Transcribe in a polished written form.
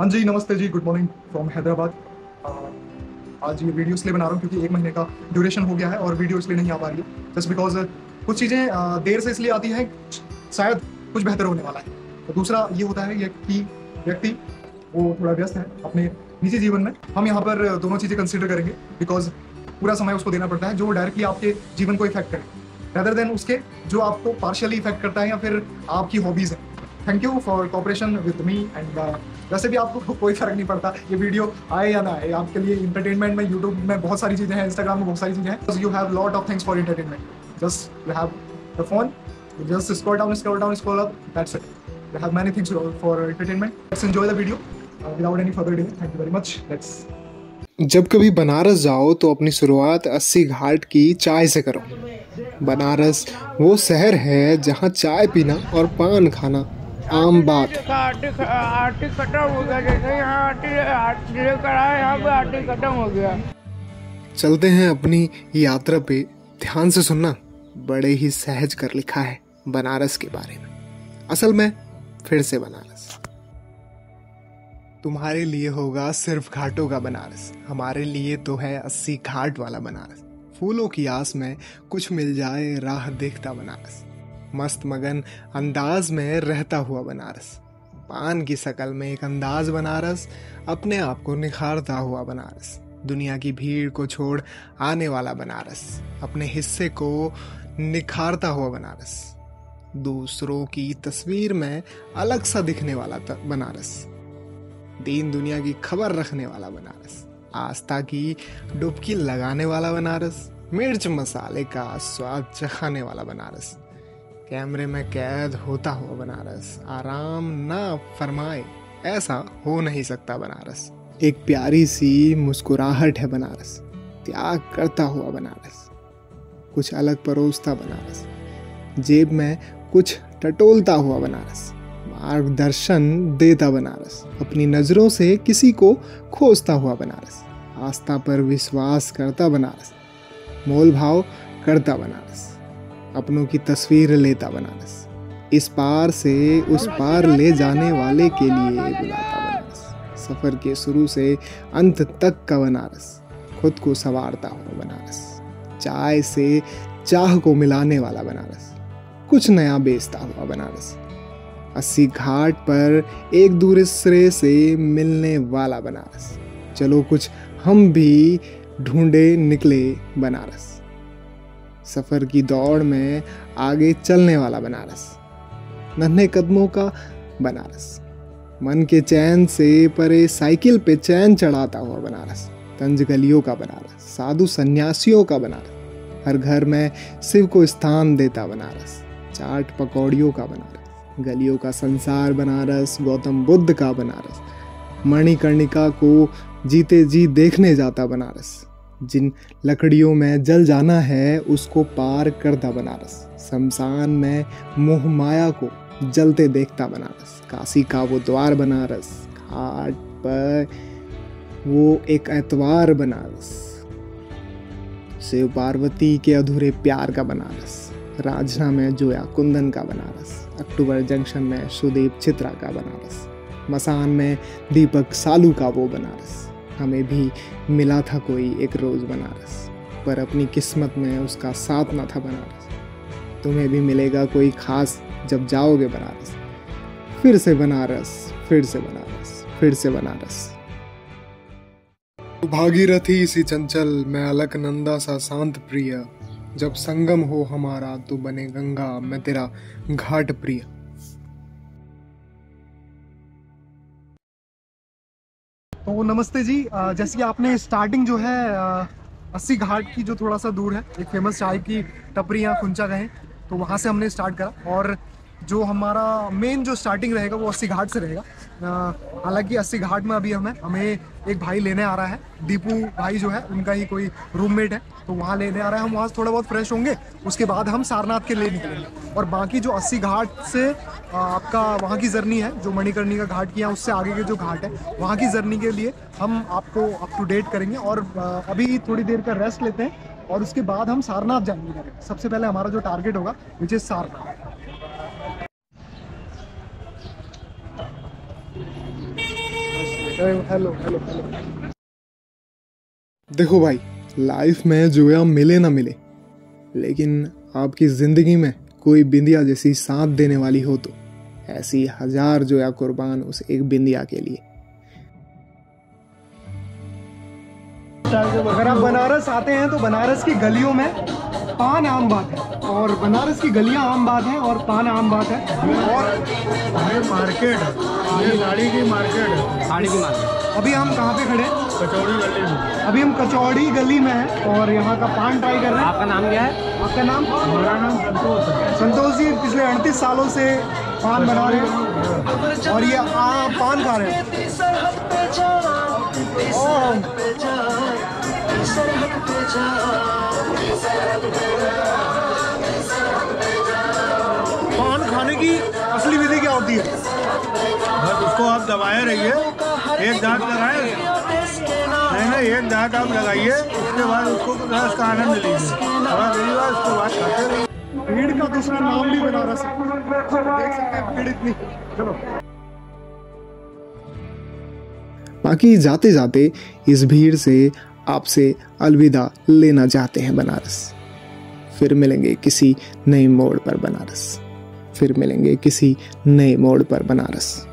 हाँ जी, नमस्ते जी, good morning from Hyderabad. आज ये वीडियो इसलिए बना रहा हूँ क्योंकि 1 महीने का ड्यूरेशन हो गया है और वीडियो इसलिए नहीं आ पा रही है जस्ट बिकॉज कुछ चीज़ें देर से इसलिए आती हैं, शायद कुछ बेहतर होने वाला है। तो दूसरा ये होता है ये कि व्यक्ति वो थोड़ा व्यस्त है अपने निजी जीवन में। हम यहाँ पर दोनों चीज़ें कंसिडर करेंगे बिकॉज पूरा समय उसको देना पड़ता है जो डायरेक्टली आपके जीवन को इफेक्ट करे रेदर देन उसके जो आपको पार्शियली इफेक्ट करता है या फिर आपकी हॉबीज़ है। Thank you for cooperation with me and वैसे भी आपको कोई फर्क नहीं पड़ता ये वीडियो आए या ना आए, आपके लिए इंटरटेनमेंट में यूट्यूब में बहुत सारी चीज़ें हैं, इंस्टाग्राम में बहुत सारी चीज़ें हैं। You have lot of things for entertainment, just you have the phone, just scroll down, scroll up, that's it. You have many things for entertainment. Let's enjoy the video without any further delay. Thank you very much. Let's जब कभी बनारस जाओ तो अपनी शुरुआत अस्सी घाट की चाय से करो। बनारस वो शहर है जहाँ चाय पीना और पान खाना आम बात है। आरती खत्म हो गया, जैसे यहाँ आरती लेकर आए यहाँ पे आरती खत्म हो गया। चलते हैं अपनी यात्रा पे, ध्यान से सुनना। बड़े ही सहज कर लिखा है बनारस के बारे में। असल में फिर से बनारस तुम्हारे लिए होगा सिर्फ घाटों का बनारस, हमारे लिए तो है 80 घाट वाला बनारस। फूलों की आस में कुछ मिल जाए राह देखता बनारस, मस्त मगन अंदाज में रहता हुआ बनारस। पान की शकल में एक अंदाज बनारस, अपने आप को निखारता हुआ बनारस। दुनिया की भीड़ को छोड़ आने वाला बनारस, अपने हिस्से को निखारता हुआ बनारस। दूसरों की तस्वीर में अलग सा दिखने वाला बनारस, दीन दुनिया की खबर रखने वाला बनारस, आस्था की डुबकी लगाने वाला बनारस, मिर्च मसाले का स्वाद चखाने वाला बनारस, कैमरे में कैद होता हुआ बनारस, आराम ना फरमाए ऐसा हो नहीं सकता बनारस। एक प्यारी सी मुस्कुराहट है बनारस, त्याग करता हुआ बनारस, कुछ अलग परोसता बनारस, जेब में कुछ टटोलता हुआ बनारस, मार्गदर्शन देता बनारस, अपनी नजरों से किसी को खोजता हुआ बनारस, आस्था पर विश्वास करता बनारस, मोल भाव करता बनारस, अपनों की तस्वीर लेता बनारस, इस पार से उस पार ले जाने वाले के लिए बुलाता बनारस, सफर के शुरू से अंत तक का बनारस, खुद को संवारता हुआ बनारस, चाय से चाह को मिलाने वाला बनारस, कुछ नया बेचता हुआ बनारस, 80 घाट पर एक दूसरे से मिलने वाला बनारस, चलो कुछ हम भी ढूंढे निकले बनारस, सफर की दौड़ में आगे चलने वाला बनारस, नन्हे कदमों का बनारस, मन के चैन से परे साइकिल पे चैन चढ़ाता हुआ बनारस, तंज गलियों का बनारस, साधु सन्यासियों का बनारस, हर घर में शिव को स्थान देता बनारस, चाट पकौड़ियों का बनारस, गलियों का संसार बनारस, गौतम बुद्ध का बनारस, मणिकर्णिका को जीते जी देखने जाता बनारस, जिन लकड़ियों में जल जाना है उसको पार करता बनारस, शमशान में मोह माया को जलते देखता बनारस, काशी का वो द्वार बनारस, घाट पर वो एक एतवार बनारस, शिव पार्वती के अधूरे प्यार का बनारस, राजना में जोया कुंदन का बनारस, अक्टूबर जंक्शन में सुदीप चित्रा का बनारस, मसान में दीपक सालू का वो बनारस। हमें भी मिला था कोई एक रोज बनारस, पर अपनी किस्मत में उसका साथ न था बनारस। तुम्हें भी मिलेगा कोई खास जब जाओगे बनारस, फिर से बनारस, फिर से बनारस, फिर से बनारस। भागीरथी सी चंचल, मैं अलकनंदा सा शांत प्रिय, जब संगम हो हमारा तो बने गंगा, मैं तेरा घाट प्रिय। तो नमस्ते जी। जैसे कि आपने स्टार्टिंग जो है 80 घाट की जो थोड़ा सा दूर है एक फेमस चाय की टपरी या कुंचा कहें, तो वहाँ से हमने स्टार्ट करा और जो हमारा मेन जो स्टार्टिंग रहेगा वो 80 घाट से रहेगा। हालांकि 80 घाट में अभी हमें एक भाई लेने आ रहा है, दीपू भाई जो है उनका ही कोई रूममेट है, तो वहाँ लेने आ रहा है। हम वहाँ से थोड़ा बहुत फ्रेश होंगे, उसके बाद हम सारनाथ के लिए निकलेंगे और बाकी जो 80 घाट से आपका वहाँ की जर्नी है, जो मणिकर्णिका घाट की या उससे आगे के जो घाट है वहाँ की जर्नी के लिए हम आपको अप टू डेट करेंगे। और अभी थोड़ी देर का रेस्ट लेते हैं और उसके बाद हम सारनाथ जाएंगे। सबसे पहले हमारा जो टारगेट होगा which is Sarnath. Hello hello. देखो भाई, लाइफ में जोया मिले ना मिले, लेकिन आपकी जिंदगी में कोई बिंदिया जैसी साथ देने वाली हो तो ऐसी 1000 जोया कुर्बान उस एक बिंदिया के लिए। अगर आप बनारस आते हैं तो बनारस की गलियों में पान आम बात है, और बनारस की गलियां आम बात है और पान आम बात है। और ये मार्केट है, ये साड़ी की मार्केट है, साड़ी की मार्केट। अभी हम कहाँ पे खड़े हैं? कचौड़ी गली में। अभी हम कचौड़ी गली में हैं और यहाँ का पान ट्राई कर रहे हैं। आपका नाम क्या है? आपका नाम? मेरा नाम संतोष है। संतोष जी पिछले 38 सालों से पान बना रहे हैं और ये पान खा रहे हैं। पान खाने की असली विधि क्या होती है? बस उसको आप दबाए रहिए, एक दांत लगाए, नहीं एक दांत आप लगाइए, उसके बाद उसको रस का आनंद लीजिए, थोड़ा देरी बाद उसके बाद खाते रहिए। भीड़ का दूसरा नाम भी बनारस है, देख सकते हैं भीड़ इतनी। चलो बाकी जाते जाते इस भीड़ से आपसे अलविदा लेना चाहते हैं बनारस। फिर मिलेंगे किसी नए मोड़ पर बनारस, फिर मिलेंगे किसी नए मोड़ पर बनारस।